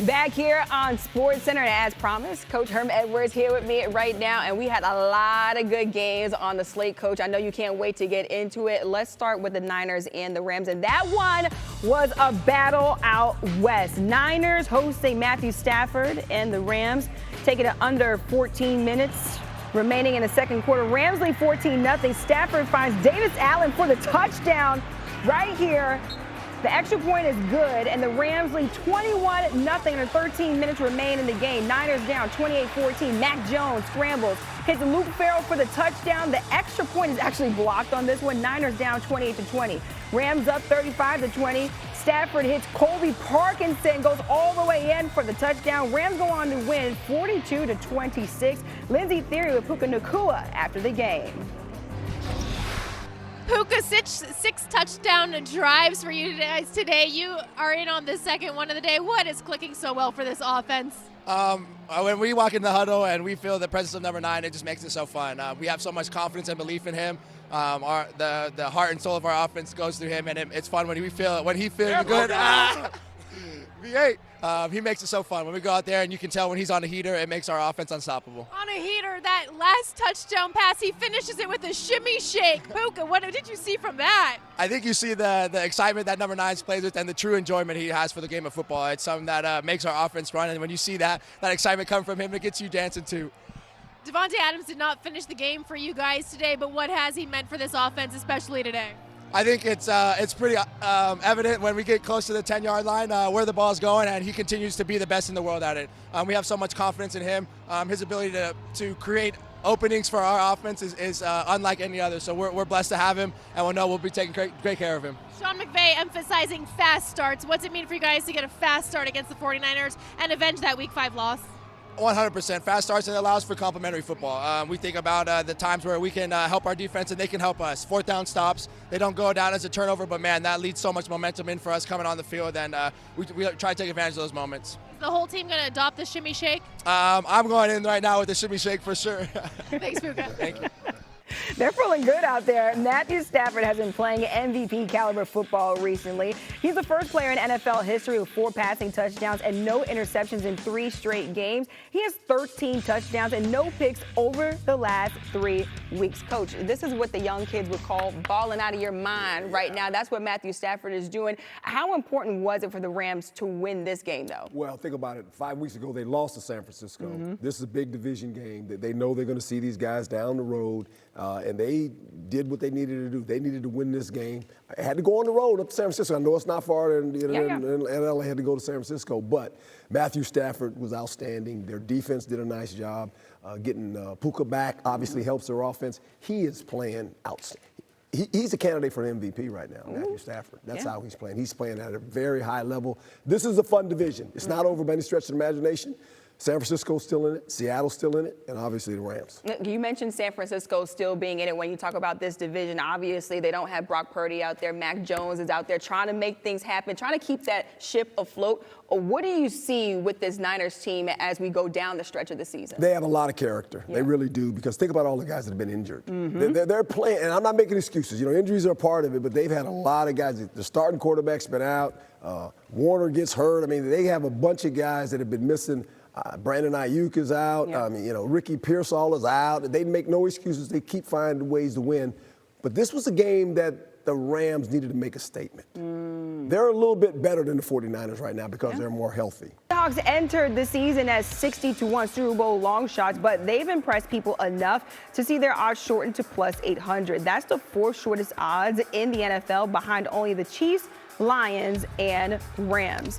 Back here on SportsCenter, and as promised, Coach Herm Edwards here with me right now, and we had a lot of good games on the slate, Coach. I know you can't wait to get into it. Let's start with the Niners and the Rams, and that one was a battle out west. Niners hosting Matthew Stafford and the Rams, taking it under 14 minutes remaining in the second quarter. Rams lead 14-0. Stafford finds Davis Allen for the touchdown right here. The extra point is good, and the Rams lead 21-0 and 13 minutes remain in the game. Niners down 28-14. Mac Jones scrambles, hits Luke Farrell for the touchdown. The extra point is actually blocked on this one. Niners down 28-20. Rams up 35-20. Stafford hits Colby Parkinson, goes all the way in for the touchdown. Rams go on to win 42-26. Lindsey Theory with Puka Nacua after the game. Puka, six touchdown drives for you guys today. You are in on the second one of the day. What is clicking so well for this offense? When we walk in the huddle and we feel the presence of number 9, it just makes it so fun. We have so much confidence and belief in him. The heart and soul of our offense goes through him, and it's fun when he feels good. V8. He makes it so fun. When we go out there and you can tell when he's on a heater, it makes our offense unstoppable. On a heater, that last touchdown pass, he finishes it with a shimmy shake. Puka, what did you see from that? I think you see the excitement that number 9 plays with and the true enjoyment he has for the game of football. It's something that makes our offense run, and when you see that excitement come from him, it gets you dancing too. Devontae Adams did not finish the game for you guys today, but what has he meant for this offense, especially today? I think it's pretty evident when we get close to the 10-yard line where the ball's going, and he continues to be the best in the world at it. We have so much confidence in him. His ability to create openings for our offense is unlike any other. So we're blessed to have him, and we'll know we'll be taking great care of him. Sean McVay emphasizing fast starts. What's it mean for you guys to get a fast start against the 49ers and avenge that Week 5 loss? 100%. Fast starts, and it allows for complementary football. We think about the times where we can help our defense and they can help us. 4th down stops. They don't go down as a turnover, but, man, that leads so much momentum in for us coming on the field, and we try to take advantage of those moments. Is the whole team going to adopt the shimmy shake? I'm going in right now with the shimmy shake for sure. Thanks, Puka. Thank you. They're feeling good out there. Matthew Stafford has been playing MVP caliber football recently. He's the first player in NFL history with 4 passing touchdowns and no interceptions in 3 straight games. He has 13 touchdowns and no picks over the last 3 weeks. Coach, this is what the young kids would call balling out of your mind right now. That's what Matthew Stafford is doing. How important was it for the Rams to win this game, though? Well, think about it. 5 weeks ago, they lost to San Francisco. This is a big division game. They know they're going to see these guys down the road. And they did what they needed to do. They needed to win this game. I had to go on the road up to San Francisco. I know it's not far, and LA had to go to San Francisco. But Matthew Stafford was outstanding. Their defense did a nice job. Getting Puka back obviously helps their offense. He is playing outstanding. He's a candidate for an MVP right now, Matthew Stafford. That's how he's playing. He's playing at a very high level. This is a fun division. It's not over by any stretch of the imagination. San Francisco's still in it, Seattle's still in it, and obviously the Rams. You mentioned San Francisco still being in it when you talk about this division. Obviously, they don't have Brock Purdy out there. Mac Jones is out there trying to make things happen, trying to keep that ship afloat. What do you see with this Niners team as we go down the stretch of the season? They have a lot of character. Yeah. They really do, because think about all the guys that have been injured. They're playing, and I'm not making excuses. You know, injuries are a part of it, but they've had a lot of guys. The starting quarterback's been out. Warner gets hurt. I mean, they have a bunch of guys that have been missing. Brandon Ayuk is out. Yeah. Ricky Pearsall is out. They make no excuses. They keep finding ways to win. But this was a game that the Rams needed to make a statement. They're a little bit better than the 49ers right now because they're more healthy. The Hawks entered the season as 60-1 Super Bowl long shots, but they've impressed people enough to see their odds shortened to plus 800. That's the 4th shortest odds in the NFL, behind only the Chiefs, Lions, and Rams.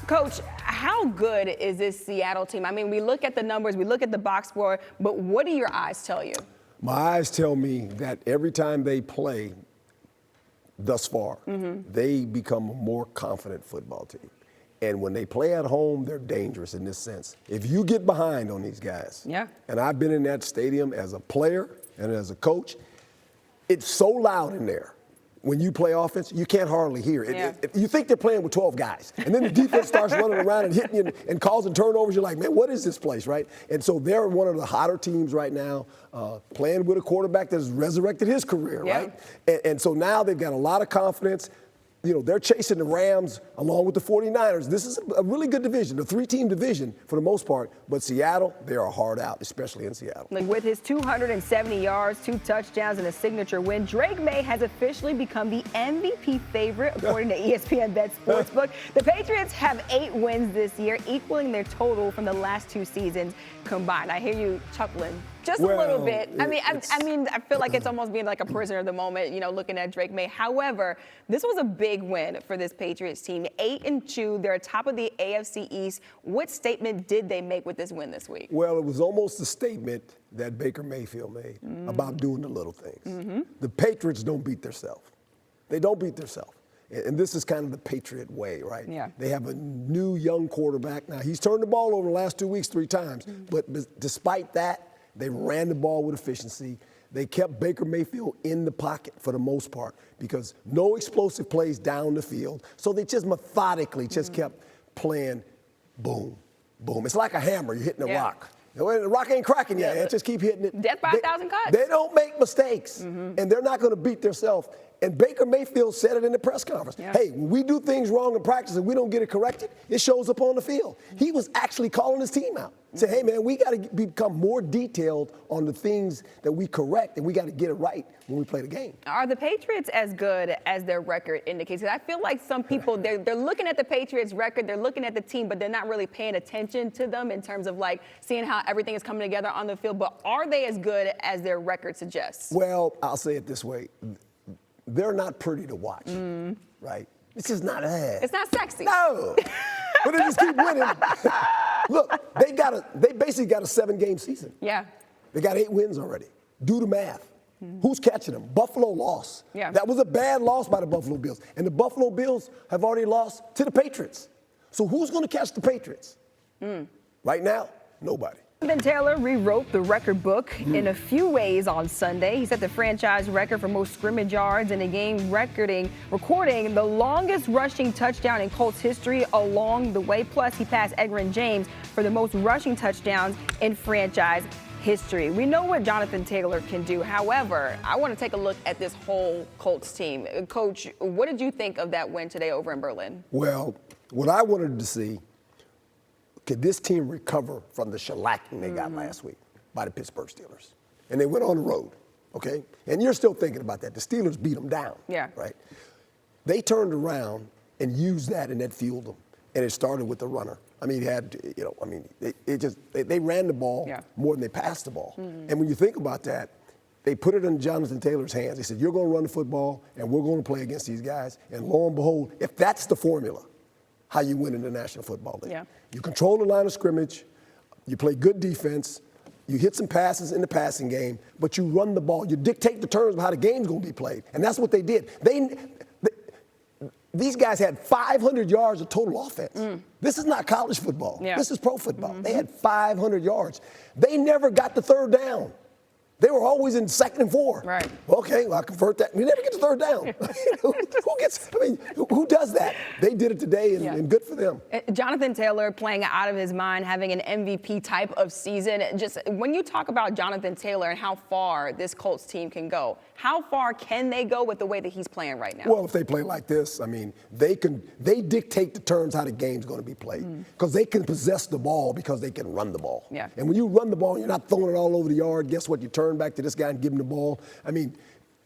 Coach, how good is this Seattle team? I mean, we look at the numbers, we look at the box score, but what do your eyes tell you? My eyes tell me that every time they play thus far, they become a more confident football team. And when they play at home, they're dangerous in this sense. If you get behind on these guys, and I've been in that stadium as a player and as a coach, it's so loud in there. When you play offense, you can't hardly hear it. You think they're playing with 12 guys. And then the defense starts running around and hitting you and causing turnovers. You're like, man, what is this place, right? And so they're one of the hotter teams right now, playing with a quarterback that has resurrected his career, right? And so now they've got a lot of confidence. they're chasing the Rams along with the 49ers. This is a really good division, a 3-team division for the most part. But Seattle, they are hard out, especially in Seattle. With his 270 yards, 2 touchdowns, and a signature win, Drake May has officially become the MVP favorite, according to ESPN Bet Sportsbook. The Patriots have 8 wins this year, equaling their total from the last 2 seasons combined. I hear you chuckling just a little bit. I feel like it's almost being like a prisoner of the moment, looking at Drake May. However, this was a big win for this Patriots team. 8-2, they're top of the AFC East. What statement did they make with this win this week? Well, it was almost a statement that Baker Mayfield made about doing the little things. The Patriots don't beat themselves. They don't beat themselves. And this is kind of the Patriot way, right? Yeah. They have a new young quarterback. Now, he's turned the ball over the last 2 weeks 3 times. But despite that, they ran the ball with efficiency. They kept Baker Mayfield in the pocket for the most part because no explosive plays down the field. So they just methodically just kept playing boom, boom. It's like a hammer. You're hitting a rock. The rock ain't cracking yet. Yeah. Just keep hitting it. Death by 1,000 cuts. They don't make mistakes, and they're not going to beat themselves. And Baker Mayfield said it in the press conference. Yeah. Hey, when we do things wrong in practice and we don't get it corrected, it shows up on the field. He was actually calling his team out. Say, hey, man, we got to become more detailed on the things that we correct, and we got to get it right when we play the game. Are the Patriots as good as their record indicates? I feel like some people, they're looking at the Patriots' record, they're looking at the team, but they're not really paying attention to them in terms of, like, seeing how everything is coming together on the field. But are they as good as their record suggests? Well, I'll say it this way. They're not pretty to watch, right? It's just not It's not sexy. No. But they just keep winning. Look, they basically got a 7-game season. Yeah. They got 8 wins already. Do the math. Who's catching them? Buffalo lost. Yeah. That was a bad loss by the Buffalo Bills. And the Buffalo Bills have already lost to the Patriots. So who's going to catch the Patriots? Right now, nobody. Jonathan Taylor rewrote the record book in a few ways on Sunday. He set the franchise record for most scrimmage yards in a game, recording the longest rushing touchdown in Colts history along the way. Plus, he passed Edgerrin James for the most rushing touchdowns in franchise history. We know what Jonathan Taylor can do. However, I want to take a look at this whole Colts team. Coach, what did you think of that win today over in Berlin? Well, what I wanted to see, could this team recover from the shellacking they got last week by the Pittsburgh Steelers? And they went on the road, okay? And you're still thinking about that. The Steelers beat them down, right? They turned around and used that, and that fueled them. And it started with the runner. I mean, they ran the ball more than they passed the ball. And when you think about that, they put it in Jonathan Taylor's hands. They said, you're going to run the football, and we're going to play against these guys. And lo and behold, if that's the formula, how you win in the National Football League. Yeah. You control the line of scrimmage, you play good defense, you hit some passes in the passing game, but you run the ball. You dictate the terms of how the game's going to be played. And that's what they did. These guys had 500 yards of total offense. This is not college football. Yeah. This is pro football. They had 500 yards. They never got the third down. They were always in 2nd and 4. Right. Okay, well, I convert that. We never get to 3rd down. Who does that? They did it today, and good for them. Jonathan Taylor playing out of his mind, having an MVP type of season. Just when you talk about Jonathan Taylor and how far this Colts team can go, how far can they go with the way that he's playing right now? Well, if they play like this, I mean, they dictate the terms how the game's going to be played because they can possess the ball because they can run the ball. Yeah. And when you run the ball, you're not throwing it all over the yard. Guess what? You turn back to this guy and give him the ball. I mean,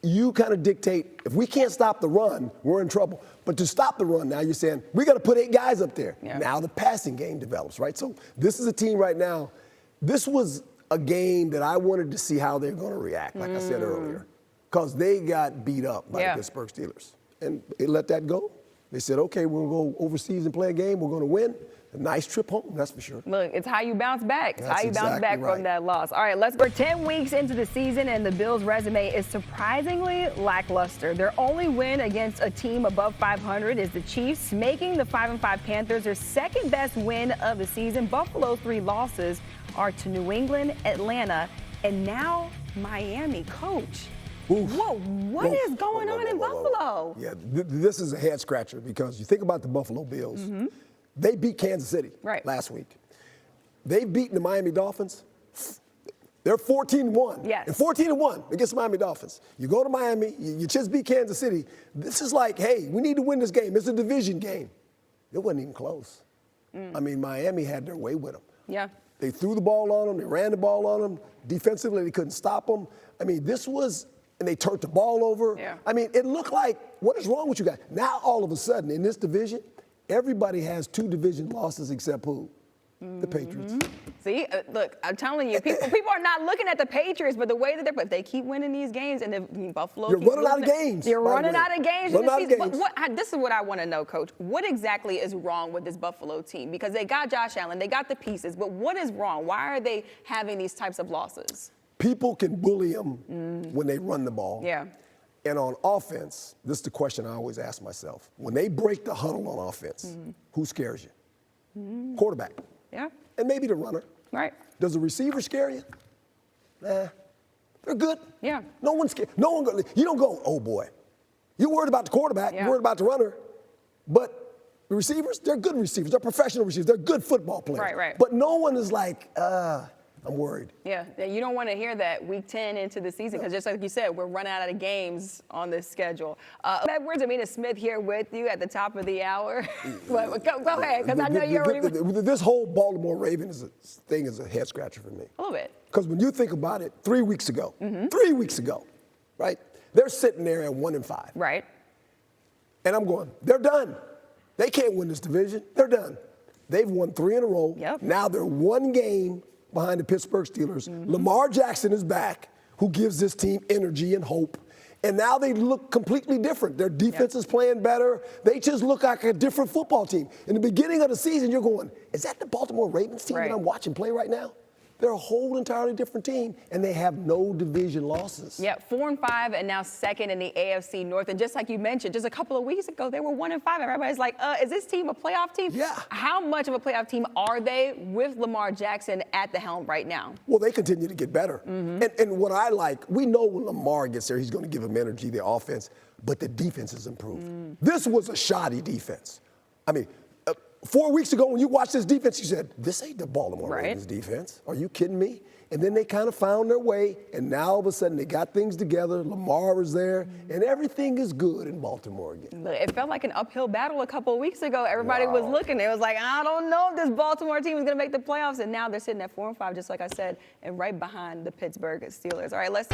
you kind of dictate. If we can't stop the run, we're in trouble. But to stop the run, now you're saying, we got to put 8 guys up there. Yeah. Now the passing game develops, right? So this is a team right now. This was a game that I wanted to see how they're going to react, like I said earlier, because they got beat up by the Pittsburgh Steelers. And they let that go. They said, okay, we're going to go overseas and play a game. We're going to win. A nice trip home, that's for sure. Look, it's how you bounce back. It's that's how you bounce back right. from that loss. All right, let's go. 10 weeks into the season, and the Bills' resume is surprisingly lackluster. Their only win against a team above 500 is the Chiefs, making the 5-5 Panthers their second best win of the season. Buffalo's 3 losses are to New England, Atlanta, and now Miami. Coach. Oof. Whoa, what is going on in Buffalo? Yeah, this is a head scratcher because you think about the Buffalo Bills. They beat Kansas City last week. They've beaten the Miami Dolphins They're 14-1. Yes. And 14-1 against the Miami Dolphins. You go to Miami, you just beat Kansas City. This is like, hey, we need to win this game. It's a division game. It wasn't even close. I mean, Miami had their way with them. Yeah. They threw the ball on them. They ran the ball on them. Defensively, they couldn't stop them. I mean, this was, and they turned the ball over. Yeah. I mean, it looked like, what is wrong with you guys? Now, all of a sudden, in this division, everybody has 2 division losses except who? The Patriots. See, look, I'm telling you, people are not looking at the Patriots, but the way that if they keep winning these games, and if Buffalo You're keeps running out of losing, games. You're running out of games in the season. This is what I want to know, Coach. What exactly is wrong with this Buffalo team? Because they got Josh Allen, they got the pieces, but what is wrong? Why are they having these types of losses? People can bully them when they run the ball. Yeah. And on offense, this is the question I always ask myself. When they break the huddle on offense, who scares you? Quarterback. Yeah. And maybe the runner. Right. Does the receiver scare you? Nah. They're good. Yeah. No one's scared. You don't go, oh boy. You're worried about the quarterback. Yeah. You're worried about the runner. But the receivers, they're good receivers. They're professional receivers. They're good football players. Right, right. But no one is like, I'm worried. Yeah, you don't want to hear that week 10 into the season because just like you said, we're running out of games on this schedule. Edwards, Amina Smith here with you at the top of the hour. Go ahead, because I know you already. This whole Baltimore Ravens thing is a head scratcher for me. A little bit. Because when you think about it, 3 weeks ago, 3 weeks ago, right? They're sitting there at 1-5. Right. And I'm going, they're done. They can't win this division. They're done. They've won 3 in a row. Yep. Now they're 1 game behind the Pittsburgh Steelers. Lamar Jackson is back, who gives this team energy and hope. And now they look completely different. Their defense is playing better. They just look like a different football team. In the beginning of the season, you're going, is that the Baltimore Ravens team that I'm watching play right now? They're a whole entirely different team, and they have no division losses. Yeah, 4-5, and now second in the AFC North. And just like you mentioned, just a couple of weeks ago, they were 1-5. Everybody's like, is this team a playoff team? Yeah. How much of a playoff team are they with Lamar Jackson at the helm right now? Well, they continue to get better. And what I like, we know when Lamar gets there, he's going to give them energy, the offense, but the defense has improved. This was a shoddy defense. I mean, 4 weeks ago, when you watched this defense, you said, this ain't the Baltimore Ravens defense. Are you kidding me? And then they kind of found their way, and now all of a sudden they got things together. Lamar was there, and everything is good in Baltimore again. It felt like an uphill battle a couple of weeks ago. Everybody was looking. It was like, I don't know if this Baltimore team is going to make the playoffs. And now they're sitting at 4-5, just like I said, and right behind the Pittsburgh Steelers. All right, let's